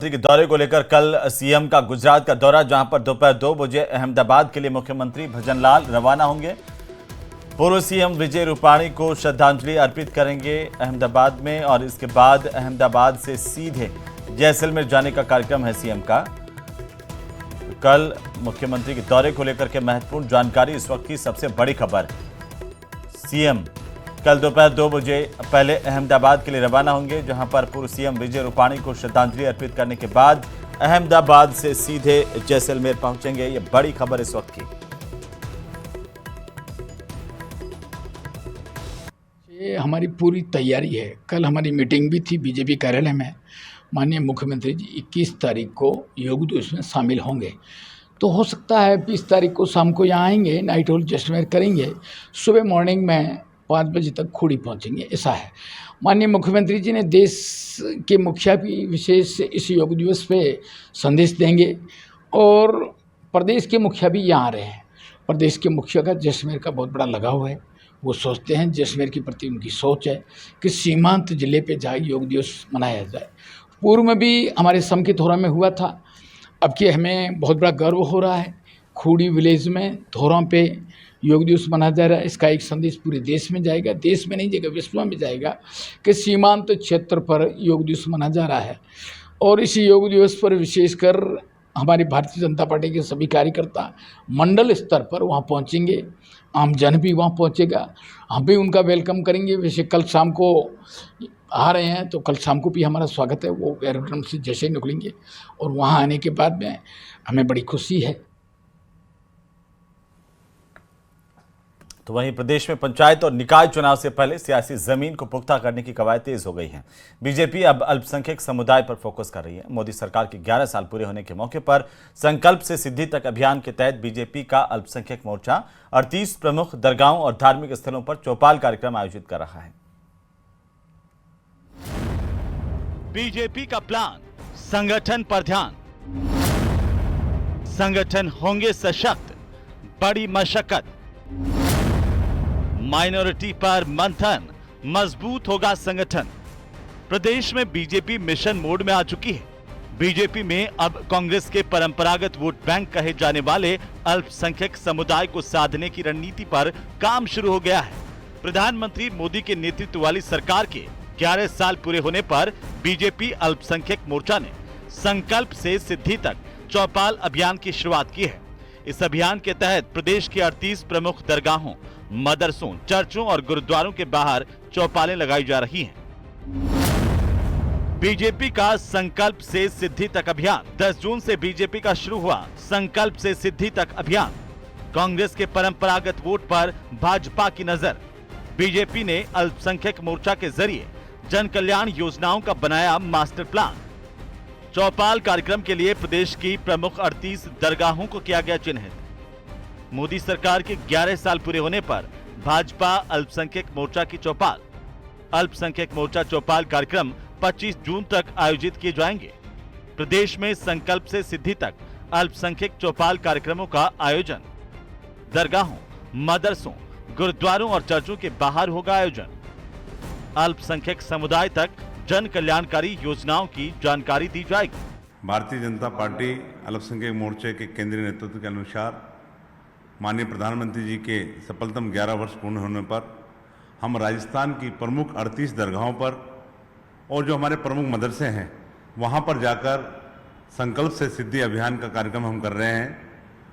के दौरे को लेकर कल सीएम का गुजरात का दौरा, जहां पर दोपहर 2 बजे अहमदाबाद के लिए मुख्यमंत्री भजनलाल रवाना होंगे। पूर्व सीएम विजय रूपाणी को श्रद्धांजलि अर्पित करेंगे अहमदाबाद में, और इसके बाद अहमदाबाद से सीधे जैसलमेर जाने का कार्यक्रम है सीएम का। कल मुख्यमंत्री के दौरे को लेकर के महत्वपूर्ण जानकारी, इस वक्त की सबसे बड़ी खबर। सीएम कल दोपहर 2 बजे पहले अहमदाबाद के लिए रवाना होंगे, जहां पर पूर्व सीएम विजय रूपाणी को श्रद्धांजलि अर्पित करने के बाद अहमदाबाद से सीधे जैसलमेर पहुंचेंगे। ये बड़ी खबर इस वक्त की। ये हमारी पूरी तैयारी है। कल हमारी मीटिंग भी थी बीजेपी कार्यालय में। माननीय मुख्यमंत्री जी 21 तारीख को योग दिवस में शामिल होंगे, तो हो सकता है 20 तारीख को शाम को यहाँ आएंगे, नाइट होल्ड जैसलमेर करेंगे, सुबह मॉर्निंग में 5 बजे तक खूड़ी पहुँचेंगे, ऐसा है। माननीय मुख्यमंत्री जी ने देश के मुखिया भी विशेष इस योग दिवस पे संदेश देंगे, और प्रदेश के मुखिया भी यहाँ आ रहे हैं। प्रदेश के मुखिया का जैसलमेर का बहुत बड़ा लगाव है। वो सोचते हैं, जैसलमेर के प्रति उनकी सोच है कि सीमांत जिले पे जाए योग दिवस मनाया जाए। पूर्व में भी हमारे समकी-थोरा में हुआ था। अब कि हमें बहुत बड़ा गर्व हो रहा है, खूड़ी विलेज में थोरा पे योग दिवस मनाया जा रहा है। इसका एक संदेश पूरे देश में जाएगा, देश में नहीं जाएगा, विश्व में जाएगा कि सीमांत क्षेत्र पर योग दिवस मनाया जा रहा है। और इस योग दिवस पर विशेषकर हमारी भारतीय जनता पार्टी के सभी कार्यकर्ता मंडल स्तर पर वहाँ पहुँचेंगे, आम जन भी वहाँ पहुँचेगा, हम भी उनका वेलकम करेंगे। वैसे कल शाम को आ रहे हैं, तो कल शाम को भी हमारा स्वागत है। वो एरोड्रम से जैसे ही निकलेंगे, और वहाँ आने के बाद में हमें बड़ी खुशी है। तो वहीं प्रदेश में पंचायत और निकाय चुनाव से पहले सियासी जमीन को पुख्ता करने की कवायद तेज हो गई हैं। बीजेपी अब अल्पसंख्यक समुदाय पर फोकस कर रही है। मोदी सरकार के 11 साल पूरे होने के मौके पर संकल्प से सिद्धि तक अभियान के तहत बीजेपी का अल्पसंख्यक मोर्चा 38 प्रमुख दरगाहों और धार्मिक स्थलों पर चौपाल कार्यक्रम आयोजित कर रहा है। बीजेपी का प्लान, संगठन पर ध्यान। संगठन होंगे सशक्त, बड़ी मशक्कत। माइनॉरिटी पर मंथन, मजबूत होगा संगठन। प्रदेश में बीजेपी मिशन मोड में आ चुकी है। बीजेपी में अब कांग्रेस के परंपरागत वोट बैंक कहे जाने वाले अल्पसंख्यक समुदाय को साधने की रणनीति पर काम शुरू हो गया है। प्रधानमंत्री मोदी के नेतृत्व वाली सरकार के 11 साल पूरे होने पर बीजेपी अल्पसंख्यक मोर्चा ने संकल्प से सिद्धि तक चौपाल अभियान की शुरुआत की है। इस अभियान के तहत प्रदेश के 38 प्रमुख दरगाहों, मदरसों, चर्चों और गुरुद्वारों के बाहर चौपालें लगाई जा रही हैं। बीजेपी का संकल्प से सिद्धि तक अभियान 10 जून से बीजेपी का शुरू हुआ। संकल्प से सिद्धि तक अभियान। कांग्रेस के परंपरागत वोट पर भाजपा की नजर। बीजेपी ने अल्पसंख्यक मोर्चा के जरिए जन कल्याण योजनाओं का बनाया मास्टर प्लान। चौपाल कार्यक्रम के लिए प्रदेश की प्रमुख 38 दरगाहों को किया गया चिन्हित। मोदी सरकार के 11 साल पूरे होने पर भाजपा अल्पसंख्यक मोर्चा की चौपाल। अल्पसंख्यक मोर्चा चौपाल कार्यक्रम 25 जून तक आयोजित किए जाएंगे। प्रदेश में संकल्प से सिद्धि तक अल्पसंख्यक चौपाल कार्यक्रमों का आयोजन। दरगाहों, मदरसों, गुरुद्वारों और चर्चों के बाहर होगा आयोजन। अल्पसंख्यक समुदाय तक जन कल्याणकारी योजनाओं की जानकारी दी जाएगी। भारतीय जनता पार्टी अल्पसंख्यक मोर्चे के केंद्रीय नेतृत्व के अनुसार माननीय प्रधानमंत्री जी के सफलतम 11 वर्ष पूर्ण होने पर हम राजस्थान की प्रमुख 38 दरगाहों पर और जो हमारे प्रमुख मदरसे हैं वहाँ पर जाकर संकल्प से सिद्धि अभियान का कार्यक्रम हम कर रहे हैं,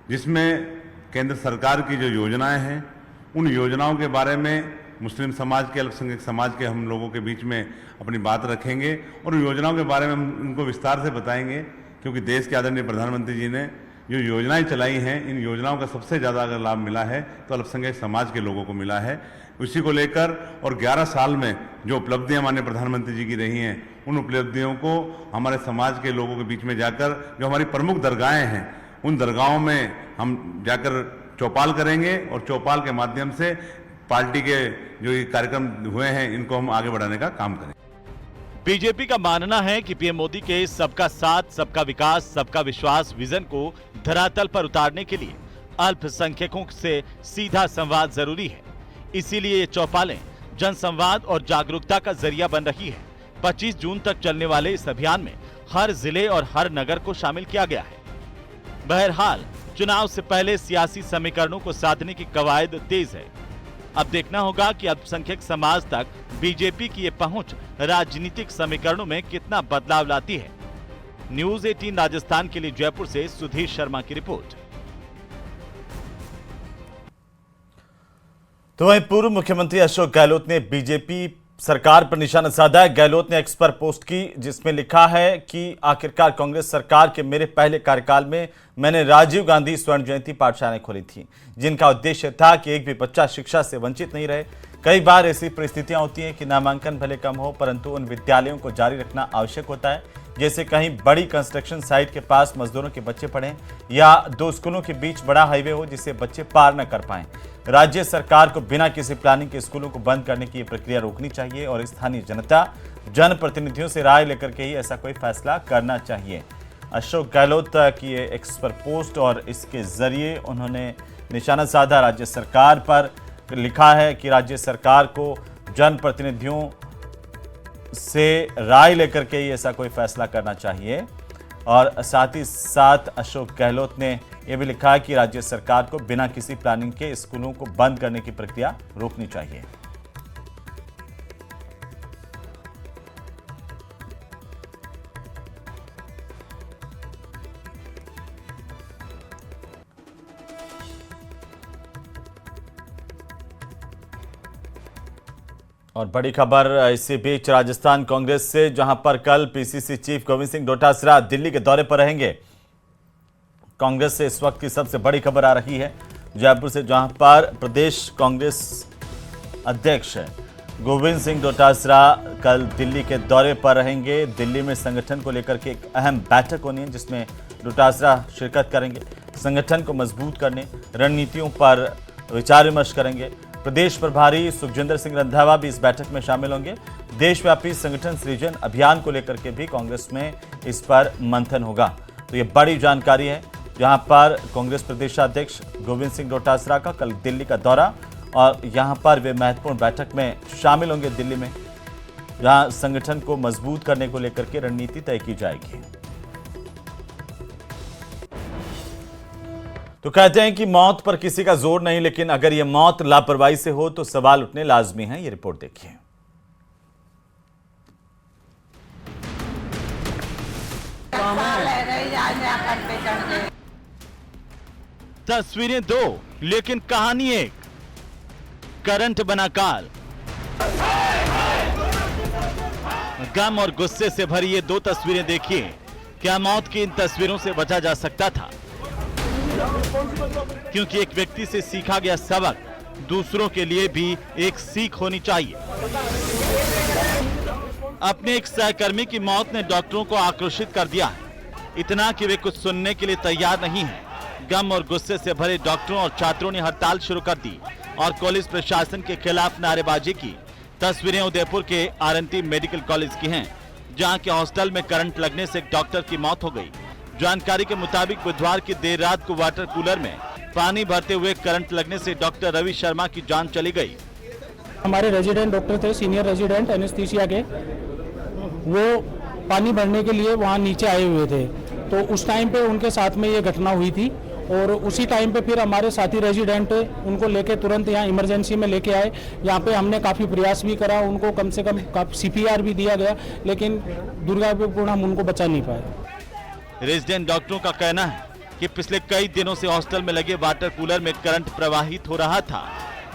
जिसमें केंद्र सरकार की जो योजनाएं हैं उन योजनाओं के बारे में मुस्लिम समाज के, अल्पसंख्यक समाज के हम लोगों के बीच में अपनी बात रखेंगे, और उन योजनाओं के बारे में हम उनको विस्तार से बताएंगे। क्योंकि देश के आदरणीय प्रधानमंत्री जी ने जो योजनाएं चलाई हैं, इन योजनाओं का सबसे ज़्यादा अगर लाभ मिला है तो अल्पसंख्यक समाज के लोगों को मिला है। उसी को लेकर और 11 साल में जो उपलब्धियां माननीय प्रधानमंत्री जी की रही हैं, उन उपलब्धियों को हमारे समाज के लोगों के बीच में जाकर जो हमारी प्रमुख दरगाहें हैं उन दरगाहों में हम जाकर चौपाल करेंगे, और चौपाल के माध्यम से पार्टी के जो ये कार्यक्रम हुए हैं इनको हम आगे बढ़ाने का काम करें। बीजेपी का मानना है कि पीएम मोदी के सबका साथ, सबका विकास, सबका विश्वास विजन को धरातल पर उतारने के लिए अल्पसंख्यकों से सीधा संवाद जरूरी है। इसीलिए ये चौपालें जनसंवाद और जागरूकता का जरिया बन रही है। 25 जून तक चलने वाले इस अभियान में हर जिले और हर नगर को शामिल किया गया है। बहरहाल चुनाव से पहले सियासी समीकरणों को साधने की कवायद तेज है। अब देखना होगा कि अल्पसंख्यक समाज तक बीजेपी की ये पहुंच राजनीतिक समीकरणों में कितना बदलाव लाती है। न्यूज 18 राजस्थान के लिए जयपुर से सुधीर शर्मा की रिपोर्ट। तो वहीं पूर्व मुख्यमंत्री अशोक गहलोत ने बीजेपी सरकार पर निशाना साधा है। गहलोत ने एक्स पर पोस्ट की जिसमें लिखा है कि आखिरकार कांग्रेस सरकार के मेरे पहले कार्यकाल में मैंने राजीव गांधी स्वर्ण जयंती पाठशालाएं खोली थी, जिनका उद्देश्य था कि एक भी बच्चा शिक्षा से वंचित नहीं रहे। कई बार ऐसी परिस्थितियां होती हैं कि नामांकन भले कम हो, परंतु उन विद्यालयों को जारी रखना आवश्यक होता है। जैसे कहीं बड़ी कंस्ट्रक्शन साइट के पास मजदूरों के बच्चे पढ़ें या दो स्कूलों के बीच बड़ा हाईवे हो जिसे बच्चे पार न कर पाएं। राज्य सरकार को बिना किसी प्लानिंग के स्कूलों को बंद करने की प्रक्रिया रोकनी चाहिए और स्थानीय जनता जनप्रतिनिधियों से राय लेकर के ही ऐसा कोई फैसला करना चाहिए। अशोक गहलोत की ये एक्स पर पोस्ट और इसके जरिए उन्होंने निशाना साधा राज्य सरकार पर। लिखा है कि राज्य सरकार को जनप्रतिनिधियों से राय लेकर के ही ऐसा कोई फैसला करना चाहिए। और साथ ही साथ अशोक गहलोत ने यह भी लिखा है कि राज्य सरकार को बिना किसी प्लानिंग के स्कूलों को बंद करने की प्रक्रिया रोकनी चाहिए। और बड़ी खबर इसी बीच राजस्थान कांग्रेस से, जहां पर कल पीसीसी चीफ गोविंद सिंह डोटासरा दिल्ली के दौरे पर रहेंगे। कांग्रेस से इस वक्त की सबसे बड़ी खबर आ रही है जयपुर से, जहां पर प्रदेश कांग्रेस अध्यक्ष गोविंद सिंह डोटासरा कल दिल्ली के दौरे पर रहेंगे। दिल्ली में संगठन को लेकर के एक अहम बैठक होनी है जिसमें डोटासरा शिरकत करेंगे। संगठन को मजबूत करने रणनीतियों पर विचार विमर्श करेंगे। प्रदेश प्रभारी सुखजिंदर सिंह रंधावा भी इस बैठक में शामिल होंगे। देशव्यापी संगठन सृजन अभियान को लेकर के भी कांग्रेस में इस पर मंथन होगा। तो ये बड़ी जानकारी है, जहां पर कांग्रेस प्रदेशाध्यक्ष गोविंद सिंह डोटासरा का कल दिल्ली का दौरा और यहां पर वे महत्वपूर्ण बैठक में शामिल होंगे दिल्ली में, जहां संगठन को मजबूत करने को लेकर के रणनीति तय की जाएगी। तो कहते हैं कि मौत पर किसी का जोर नहीं, लेकिन अगर यह मौत लापरवाही से हो तो सवाल उठने लाजमी हैं। ये रिपोर्ट देखिए। तस्वीरें दो लेकिन कहानी एक। करंट बना काल। गम और गुस्से से भरी ये दो तस्वीरें देखिए। क्या मौत की इन तस्वीरों से बचा जा सकता था? क्योंकि एक व्यक्ति से सीखा गया सबक दूसरों के लिए भी एक सीख होनी चाहिए। अपने एक सहकर्मी की मौत ने डॉक्टरों को आक्रोशित कर दिया है, इतना कि वे कुछ सुनने के लिए तैयार नहीं हैं। गम और गुस्से से भरे डॉक्टरों और छात्रों ने हड़ताल शुरू कर दी और पुलिस प्रशासन के खिलाफ नारेबाजी की। तस्वीरें उदयपुर के आरएनटी मेडिकल कॉलेज की हैं, जहां के हॉस्टल में करंट लगने से एक डॉक्टर की मौत हो गई। जानकारी के मुताबिक बुधवार की देर रात को वाटर कूलर में पानी भरते हुए करंट लगने से डॉक्टर रवि शर्मा की जान चली गई। हमारे रेजिडेंट डॉक्टर थे, सीनियर रेजिडेंट एनेस्थीसिया के, वो पानी भरने के लिए वहाँ नीचे आए हुए थे। तो उस टाइम पे उनके साथ में ये घटना हुई थी और उसी टाइम पे फिर हमारे साथी रेजिडेंट उनको लेके तुरंत यहाँ इमरजेंसी में लेके आए। यहाँ पे हमने काफ़ी प्रयास भी करा, उनको कम से कम CPR भी दिया गया, लेकिन दुर्भाग्यपूर्ण हम उनको बचा नहीं पाए। रेजिडेंट डॉक्टरों का कहना है कि पिछले कई दिनों से हॉस्टल में लगे वाटर कूलर में करंट प्रवाहित हो रहा था।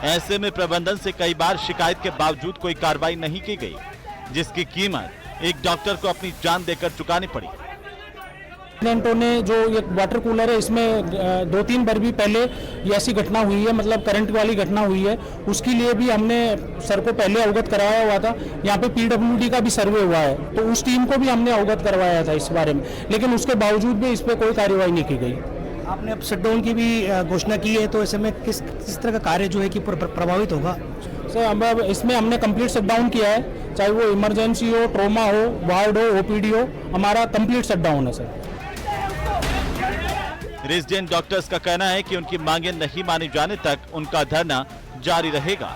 ऐसे में प्रबंधन से कई बार शिकायत के बावजूद कोई कार्रवाई नहीं की गई, जिसकी कीमत एक डॉक्टर को अपनी जान देकर चुकानी पड़ी। रेजिडेंटों ने जो ये वाटर कूलर है, इसमें 2-3 बार भी पहले ये ऐसी घटना हुई है, मतलब करंट वाली घटना हुई है। उसके लिए भी हमने सर को पहले अवगत कराया हुआ था। यहाँ पे PWD का भी सर्वे हुआ है, तो उस टीम को भी हमने अवगत करवाया था इस बारे में, लेकिन उसके बावजूद भी इस पर कोई कार्रवाई नहीं की गई। आपने अब शटडाउन की भी घोषणा की है, तो ऐसे में किस तरह का कार्य जो है कि प्रभावित होगा? सर अब इसमें हमने कंप्लीट शटडाउन किया है, चाहे वो इमरजेंसी हो, ट्रॉमा हो, वार्ड हो, OPD हो, हमारा कंप्लीट शटडाउन है सर। रेजिडेंट डॉक्टर्स का कहना है कि उनकी मांगें नहीं मानी जाने तक उनका धरना जारी रहेगा।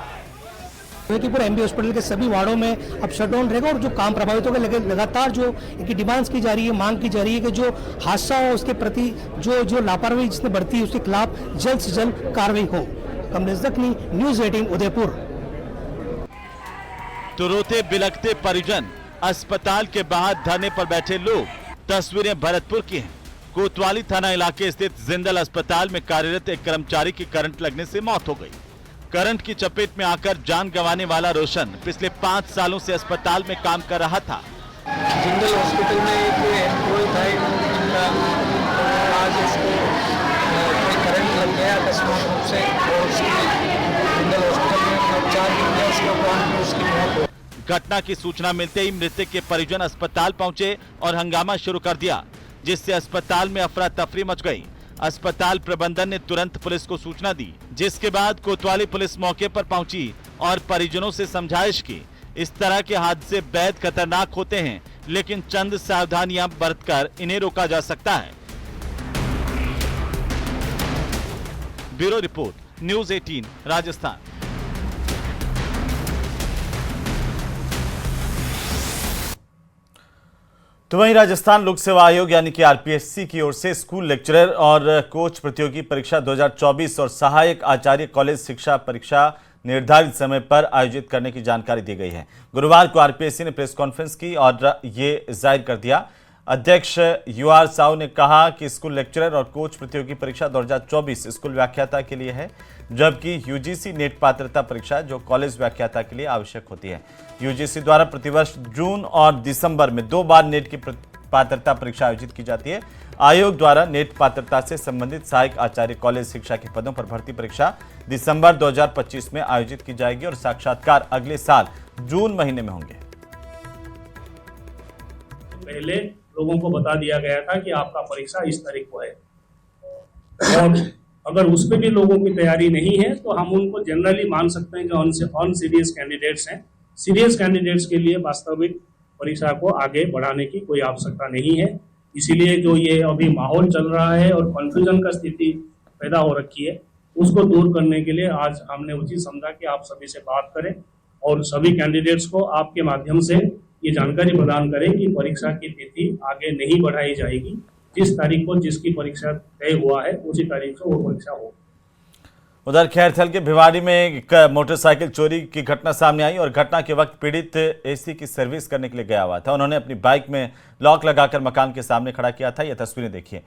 कि पूरे एमबी हॉस्पिटल के सभी वार्डों में अब शटडाउन रहेगा और जो काम प्रभावित होगा, लेकिन लगातार जो इनकी डिमांड्स की जा रही है, मांग की जा रही है कि जो हादसा हो उसके प्रति जो लापरवाही जिसने बरती है उसके खिलाफ जल्द से जल्द कार्रवाई हो। कमलेश दखनी, न्यूज़ 18 उदयपुर। तो रोते बिलखते परिजन, अस्पताल के बाहर धरने पर बैठे लोग। तस्वीरें भरतपुर की हैं। कोतवाली थाना इलाके स्थित जिंदल अस्पताल में कार्यरत एक कर्मचारी की करंट लगने से मौत हो गई। करंट की चपेट में आकर जान गंवाने वाला रोशन पिछले 5 सालों से अस्पताल में काम कर रहा था। जिंदल हॉस्पिटल में एक एम्प्लॉय था जिनका आज इसको कोई करंट लग गया अकस्मात रूप से और जिंदल हॉस्पिटल में उपचार किया, उसके उपरांत उसकी मौत हो। घटना की सूचना मिलते ही मृतक के परिजन अस्पताल पहुंचे और हंगामा शुरू कर दिया, जिससे अस्पताल में अफरा तफरी मच गई। अस्पताल प्रबंधन ने तुरंत पुलिस को सूचना दी, जिसके बाद कोतवाली पुलिस मौके पर पहुंची और परिजनों से समझाइश की। इस तरह के हादसे बेहद खतरनाक होते हैं, लेकिन चंद सावधानियां बरतकर इन्हें रोका जा सकता है। Bureau report, news 18 Rajasthan. तो वहीं राजस्थान लोक सेवा आयोग यानी कि आरपीएससी की ओर से स्कूल लेक्चरर और कोच प्रतियोगी परीक्षा 2024 और सहायक आचार्य कॉलेज शिक्षा परीक्षा निर्धारित समय पर आयोजित करने की जानकारी दी गई है। गुरुवार को आरपीएससी ने प्रेस कॉन्फ्रेंस की और ये जाहिर कर दिया। अध्यक्ष यूआर साहू ने कहा कि स्कूल लेक्चरर और कोच प्रतियोगी परीक्षा 2024 स्कूल व्याख्याता के लिए है, जबकि यूजीसी नेट पात्रता परीक्षा जो कॉलेज व्याख्याता के लिए आवश्यक होती है। यूजीसी द्वारा प्रतिवर्ष जून और दिसंबर में 2 बार नेट की पात्रता परीक्षा आयोजित की जाती है। आयोग द्वारा नेट पात्रता से संबंधित सहायक आचार्य कॉलेज शिक्षा के पदों पर भर्ती परीक्षा दिसंबर 2025 में आयोजित की जाएगी और साक्षात्कार अगले साल जून महीने में होंगे। पहले लोगों को बता दिया गया था कि आपका परीक्षा इस तारीख को है, और अगर उस पर भी लोगों की तैयारी नहीं है तो हम उनको जनरली मान सकते हैं कि ऑन सीरियस कैंडिडेट्स हैं। सीरियस कैंडिडेट्स के लिए वास्तविक परीक्षा को आगे बढ़ाने की कोई आवश्यकता नहीं है। इसीलिए जो ये अभी माहौल चल रहा है और कन्फ्यूजन का स्थिति पैदा हो रखी है, उसको दूर करने के लिए आज हमने उचित समझा कि आप सभी से बात करें और सभी कैंडिडेट्स को आपके माध्यम से ये जानकारी प्रदान करें कि परीक्षा की तिथि आगे नहीं बढ़ाई जाएगी। जिस तारीख को जिसकी परीक्षा तय हुआ है उसी तारीख से वो परीक्षा हो। उधर खैरथल के भिवाड़ी में एक मोटरसाइकिल चोरी की घटना सामने आई और घटना के वक्त पीड़ित एसी की सर्विस करने के लिए गया हुआ था। उन्होंने अपनी बाइक में लॉक लगाकर मकान के सामने खड़ा किया था। ये तस्वीरें देखिए।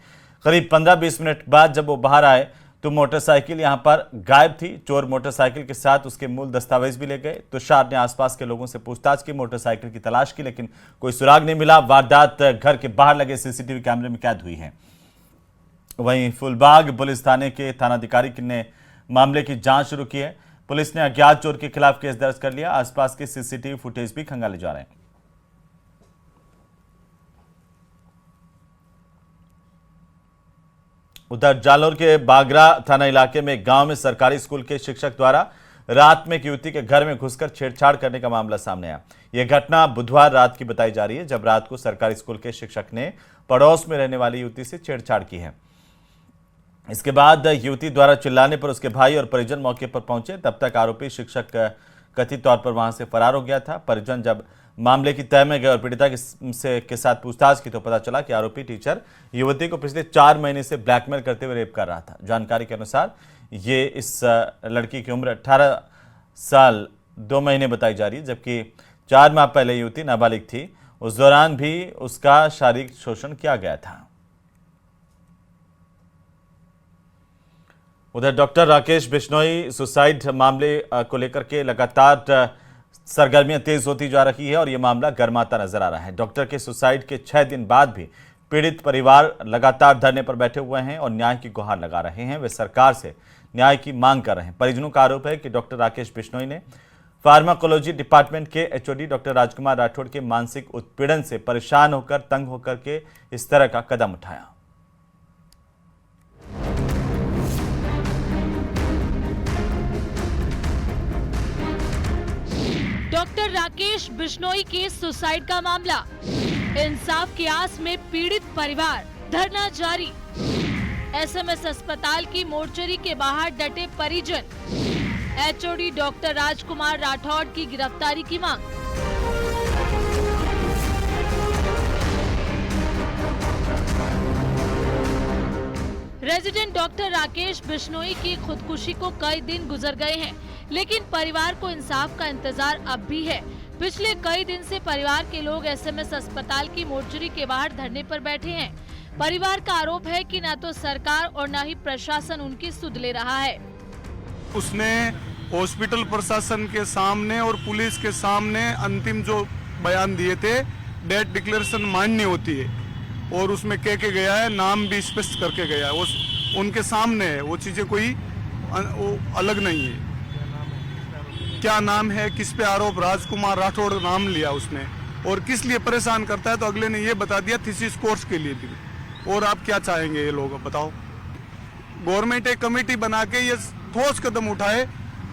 करीब 15-20 मिनट बाद जब वो बाहर आए तो मोटरसाइकिल यहां पर गायब थी। चोर मोटरसाइकिल के साथ उसके मूल दस्तावेज भी ले गए। तुषार ने आसपास के लोगों से पूछताछ की, मोटरसाइकिल की तलाश की, लेकिन कोई सुराग नहीं मिला। वारदात घर के बाहर लगे सीसीटीवी कैमरे में कैद हुई है। वहीं फुलबाग पुलिस थाने के थानाधिकारी ने मामले की जांच शुरू की है। पुलिस ने अज्ञात चोर के खिलाफ केस दर्ज कर लिया। आसपास के सीसीटीवी फुटेज भी खंगाले जा रहे हैं। उधर जालोर के बागरा थाना इलाके में गांव में सरकारी स्कूल के शिक्षक द्वारा रात में एक युवती के घर में घुसकर छेड़छाड़ करने का मामला सामने आया। यह घटना बुधवार रात की बताई जा रही है, जब रात को सरकारी स्कूल के शिक्षक ने पड़ोस में रहने वाली युवती से छेड़छाड़ की है। इसके बाद युवती द्वारा चिल्लाने पर उसके भाई और परिजन मौके पर पहुंचे। तब तक आरोपी शिक्षक कथित तौर पर वहां से फरार हो गया था। परिजन जब मामले की तह में गए और पीड़िता के साथ पूछताछ की तो पता चला कि आरोपी टीचर युवती को पिछले 4 महीने से ब्लैकमेल करते हुए रेप कर रहा था। जानकारी के अनुसार ये इस लड़की की उम्र 18 साल 2 महीने बताई जा रही है, जबकि 4 माह पहले युवती नाबालिग थी। उस दौरान भी उसका शारीरिक शोषण किया गया था। उधर डॉक्टर राकेश बिश्नोई सुसाइड मामले को लेकर के लगातार सरगर्मियां तेज होती जा रही है और यह मामला गर्माता नजर आ रहा है। डॉक्टर के सुसाइड के 6 दिन बाद भी पीड़ित परिवार लगातार धरने पर बैठे हुए हैं और न्याय की गुहार लगा रहे हैं। वे सरकार से न्याय की मांग कर रहे हैं। परिजनों का आरोप है कि डॉक्टर राकेश बिश्नोई ने फार्माकोलॉजी डिपार्टमेंट के एचओडी डॉक्टर राजकुमार राठौड़ के मानसिक उत्पीड़न से परेशान होकर, तंग होकर के इस तरह का कदम उठाया। डॉक्टर राकेश बिश्नोई के सुसाइड का मामला, इंसाफ की आस में पीड़ित परिवार, धरना जारी। एसएमएस अस्पताल की मोर्चरी के बाहर डटे परिजन, एचओडी डॉक्टर राजकुमार राठौड़ की गिरफ्तारी की मांग। रेजिडेंट डॉक्टर राकेश बिश्नोई की खुदकुशी को कई दिन गुजर गए हैं, लेकिन परिवार को इंसाफ का इंतजार अब भी है। पिछले कई दिन से परिवार के लोग एसएमएस अस्पताल की मोर्चरी के बाहर धरने पर बैठे हैं। परिवार का आरोप है कि न तो सरकार और न ही प्रशासन उनकी सुध ले रहा है। उसने हॉस्पिटल प्रशासन के सामने और पुलिस के सामने अंतिम जो बयान दिए थे, डेथ डिक्लेरेशन मान्य होती है और उसमें कह के गया है, नाम भी स्पष्ट करके गया है, वो उनके सामने है, वो चीजें कोई अलग नहीं है। क्या नाम है, किस पे आरोप, राजकुमार राठौड़ नाम लिया उसने, और किस लिए परेशान करता है तो अगले ने ये बता दिया थीसिस कोर्स के लिए भी। और आप क्या चाहेंगे ये लोग बताओ? गवर्नमेंट एक कमेटी बना के ये ठोस कदम उठाए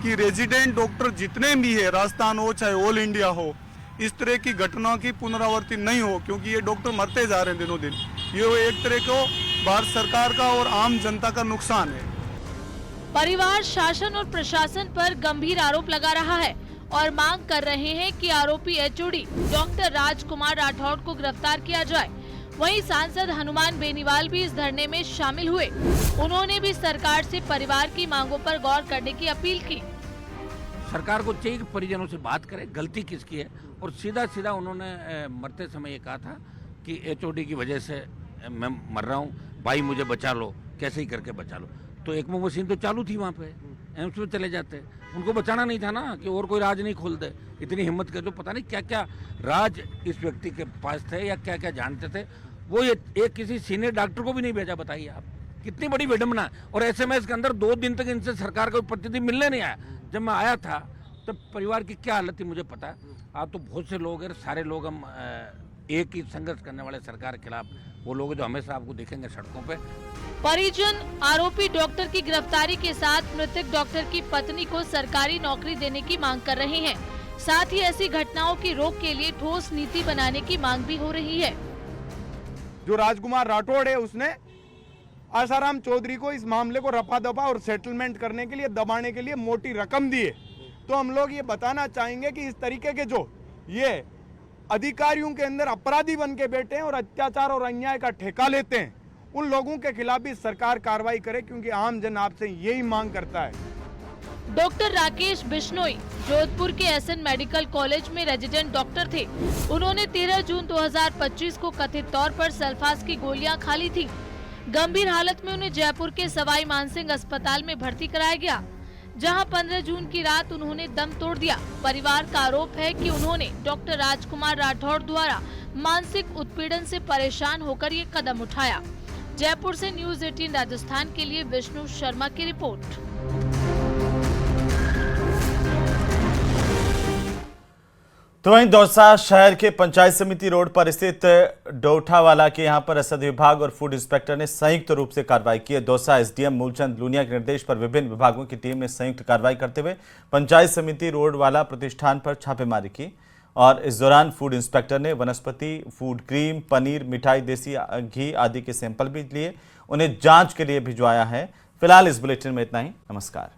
कि रेजिडेंट डॉक्टर जितने भी है, राजस्थान हो चाहे ऑल इंडिया हो, इस तरह की घटनाओं की पुनरावृत्ति नहीं हो, क्योंकि ये डॉक्टर मरते जा रहे हैं दिनों दिन। ये एक तरह को भारत सरकार का और आम जनता का नुकसान है। परिवार शासन और प्रशासन पर गंभीर आरोप लगा रहा है और मांग कर रहे हैं कि आरोपी एचओडी डॉक्टर राजकुमार राठौड़ को गिरफ्तार किया जाए। वहीं सांसद हनुमान बेनीवाल भी इस धरने में शामिल हुए। उन्होंने भी सरकार से परिवार की मांगों पर गौर करने की अपील की। सरकार को चाहिए कि परिजनों से बात करे, गलती किसकी है, और सीधा सीधा उन्होंने मरते समय ये कहा था कि एचओडी की वजह से मैं मर रहा हूँ, भाई मुझे बचा लो, कैसे ही करके बचा लो। तो ECMO मशीन तो चालू थी वहाँ पे, एम्स में चले जाते, उनको बचाना नहीं था ना कि और कोई राज नहीं खोल दे। इतनी हिम्मत कर, जो पता नहीं क्या क्या राज इस व्यक्ति के पास थे या क्या क्या जानते थे, वो ये एक किसी सीनियर डॉक्टर को भी नहीं भेजा। बताइए आप, कितनी बड़ी विडम्बना। और एसएमएस के अंदर 2 दिन तक इनसे सरकार का प्रतिनिधि मिलने नहीं आया। जब मैं आया था तब परिवार की क्या हालत थी मुझे पता है। आप तो बहुत से लोग हैं, सारे लोग हम एक ही संघर्ष करने वाले सरकार के खिलाफ, वो लोग जो हमेशा आपको देखेंगे सड़कों पे। परिजन आरोपी डॉक्टर की गिरफ्तारी के साथ मृतक डॉक्टर की पत्नी को सरकारी नौकरी देने की मांग कर रहे हैं। साथ ही ऐसी घटनाओं की रोक के लिए ठोस नीति बनाने की मांग भी हो रही है। जो राजकुमार राठौड़ है, उसने आसाराम चौधरी को इस मामले को रफा दफा और सेटलमेंट करने के लिए, दबाने के लिए मोटी रकम दी है। तो हम लोग ये बताना चाहेंगे कि इस तरीके के जो ये अधिकारियों के अंदर अपराधी बन के बैठे हैं और अत्याचार और अन्याय का ठेका लेते हैं, उन लोगों के खिलाफ भी सरकार कार्रवाई करे, क्योंकि आम जन आपसे यही मांग करता है। डॉक्टर राकेश बिश्नोई जोधपुर के एसएन मेडिकल कॉलेज में रेजिडेंट डॉक्टर थे। उन्होंने 13 जून 2025 को कथित तौर पर सल्फास की गोलियां खा ली थी। गंभीर हालत में उन्हें जयपुर के सवाई मानसिंह अस्पताल में भर्ती कराया गया, जहां 15 जून की रात उन्होंने दम तोड़ दिया। परिवार का आरोप है कि उन्होंने डॉक्टर राजकुमार राठौड़ द्वारा मानसिक उत्पीड़न से परेशान होकर ये कदम उठाया। जयपुर से न्यूज़ 18 राजस्थान के लिए विष्णु शर्मा की रिपोर्ट। तो वहीं दौसा शहर के पंचायत समिति रोड पर स्थित डोठावाला के यहां पर रसद विभाग और फूड इंस्पेक्टर ने संयुक्त रूप से कार्रवाई की है। दौसा एसडीएम मूलचंद लूनिया के निर्देश पर विभिन्न विभागों की टीम ने संयुक्त कार्रवाई करते हुए पंचायत समिति रोड वाला प्रतिष्ठान पर छापेमारी की और इस दौरान फूड इंस्पेक्टर ने वनस्पति फूड, क्रीम, पनीर, मिठाई, देसी घी आदि के सैंपल भी लिए, उन्हें जाँच के लिए भिजवाया है। फिलहाल इस बुलेटिन में इतना ही। नमस्कार।